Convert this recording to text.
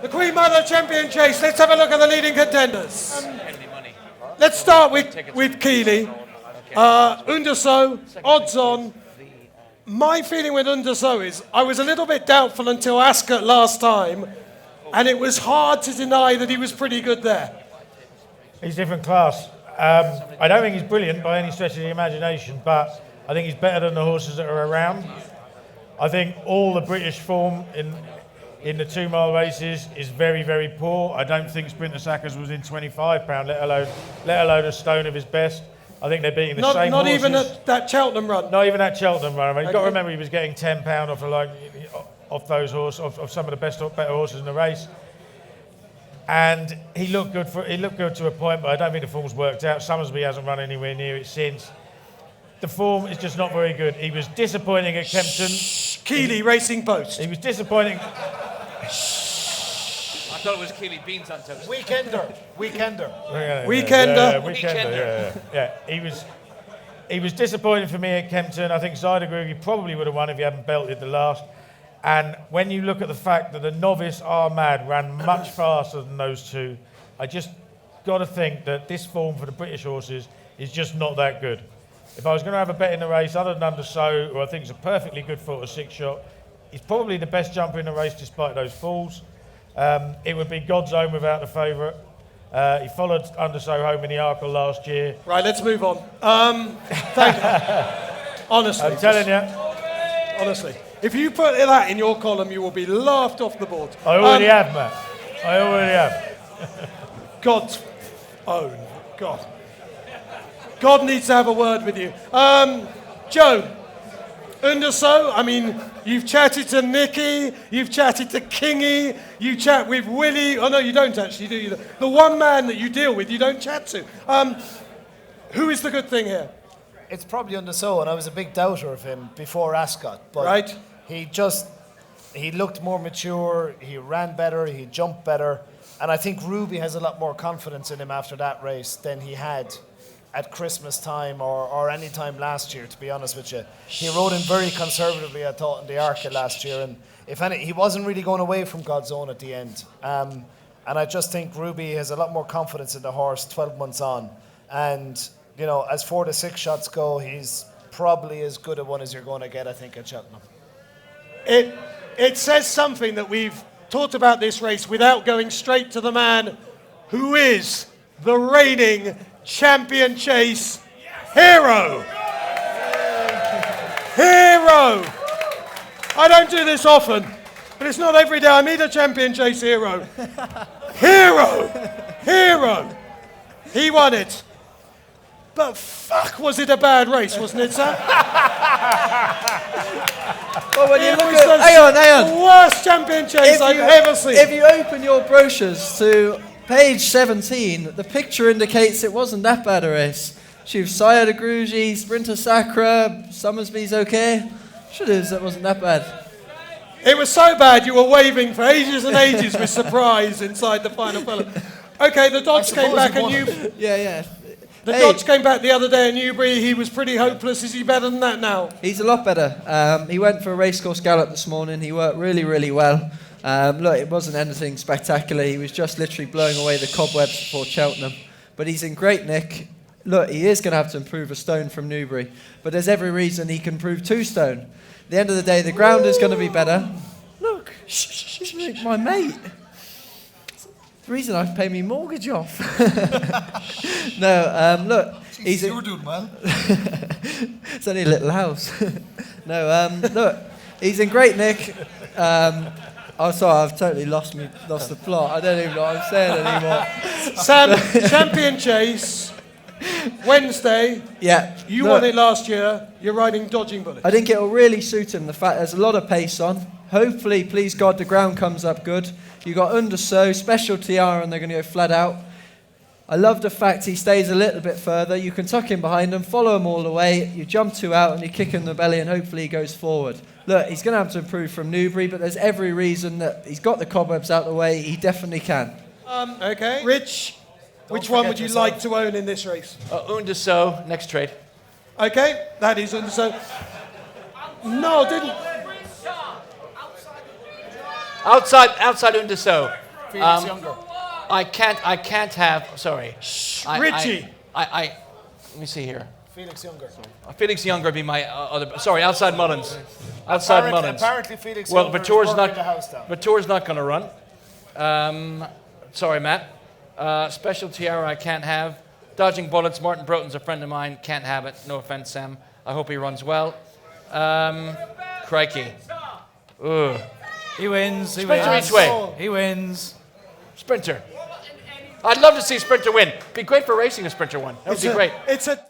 The Queen Mother Champion Chase. Let's have a look at the leading contenders. Let's start with Kealy. Underso, odds on. My feeling with Underso is I was a little bit doubtful until Ascot last time, and it was hard to deny that he was pretty good there. He's different class. I don't think he's brilliant by any stretch of the imagination, but I think he's better than the horses that are around. I think all the British form in the 2 mile races is very, very poor. I don't think Sprinter Sackers was in £25, let alone a stone of his best. I think they're beating the same Not horses. even at that Cheltenham run? Not even at Cheltenham run. I mean, you've got to remember he was getting £10 off those horses, of some of the better horses in the race. And he looked good to a point, but I don't think the form's worked out. Summersby hasn't run anywhere near it since. The form is just not very good. He was disappointing at Kempton. Kealy, Racing Post. He was disappointing. I thought it was Kealy Beans on toast. Weekender. He was disappointing for me at Kempton. I think Zydergrug probably would have won if he hadn't belted the last. And when you look at the fact that the novice Ahmad ran much faster than those two, I just got to think that this form for the British horses is just not that good. If I was going to have a bet in the race, other than Underso, who I think is a perfectly good 4-6 shot, he's probably the best jumper in the race despite those falls. It would be God's Own without the favourite. He followed Underso home in the Arkle last year. Right, let's move on. Thank you. Honestly. I'm telling you. Honestly. If you put that in your column, you will be laughed off the board. I already have, Matt. I already have. God's Own. God. God needs to have a word with you. Joe, Underso, I mean, you've chatted to Nicky, you've chatted to Kingy, you chat with Willie. Oh, no, you don't actually, do you? The one man that you deal with, you don't chat to. Who is the good thing here? It's probably Underso, and I was a big doubter of him before Ascot. But right. He looked more mature, he ran better, he jumped better. And I think Ruby has a lot more confidence in him after that race than he had at Christmas time or any time last year, to be honest with you. He rode in very conservatively, I thought, in the Arkle last year, and he wasn't really going away from God's Own at the end. And I just think Ruby has a lot more confidence in the horse 12 months on. And, you know, as 4-6 shots go, he's probably as good a one as you're going to get, I think, at Cheltenham. It says something that we've talked about this race without going straight to the man who is the reigning Champion Chase hero. Hero. I don't do this often, but it's not every day I meet a Champion Chase hero. Hero. He won it. But fuck, was it a bad race, wasn't it, sir? Well, when you look Hang on. The worst Champion Chase I've ever seen. If you open your brochures to page 17, the picture indicates it wasn't that bad a race. Shivsaya de Grugy, Sprinter Sacra, Summersby's okay. It wasn't that bad. It was so bad you were waving for ages and ages with surprise inside the final fella. Okay, the Dodge came back and you... Yeah. The Dodge came back the other day in Newbury. He was pretty hopeless. Is he better than that now? He's a lot better. He went for a racecourse gallop this morning. He worked really, really well. Look, it wasn't anything spectacular. He was just literally blowing away the cobwebs before Cheltenham. But he's in great nick. Look, he is going to have to improve a stone from Newbury. But there's every reason he can improve 2 stone. At the end of the day, the ground is going to be better. Look, he's like my mate. The reason I pay me mortgage off. No, look. You were doing well. It's only a little house. No, look, he's in great nick. Oh, sorry, I've totally lost the plot. I don't even know what I'm saying anymore. Sam, Champion Chase, Wednesday. Yeah. You won it last year. You're riding Dodging Bullet. I think it'll really suit him, the fact there's a lot of pace on. Hopefully, please God, the ground comes up good. You got Underso, Special Tiara, and they're going to go flat out. I love the fact he stays a little bit further. You can tuck him behind him, follow him all the way. You jump 2 out and you kick him in the belly and hopefully he goes forward. Look, he's going to have to improve from Newbury, but there's every reason that he's got the cobwebs out of the way. He definitely can. Okay. Rich, which one would you like to own in this race? Underso, next trade. Okay, that is Underso. No, didn't. Outside Underso. Felix Younger. I can't have. Sorry. Ricci. Let me see here. Felix Younger. Felix Younger would be my other. Sorry, outside Mullins. Outside Mullins. Apparently Felix Well, Younger is Vatour's working not. the house down. Vatour's not going to run. Sorry, Matt. Special tiara I can't have. Dodging bullets. Martin Broughton's a friend of mine. Can't have it. No offense, Sam. I hope he runs well. Crikey. Ugh. He wins. Sprinter each way. He wins. Sprinter. I'd love to see Sprinter win. Be great for racing a Sprinter one. That would be great. It's a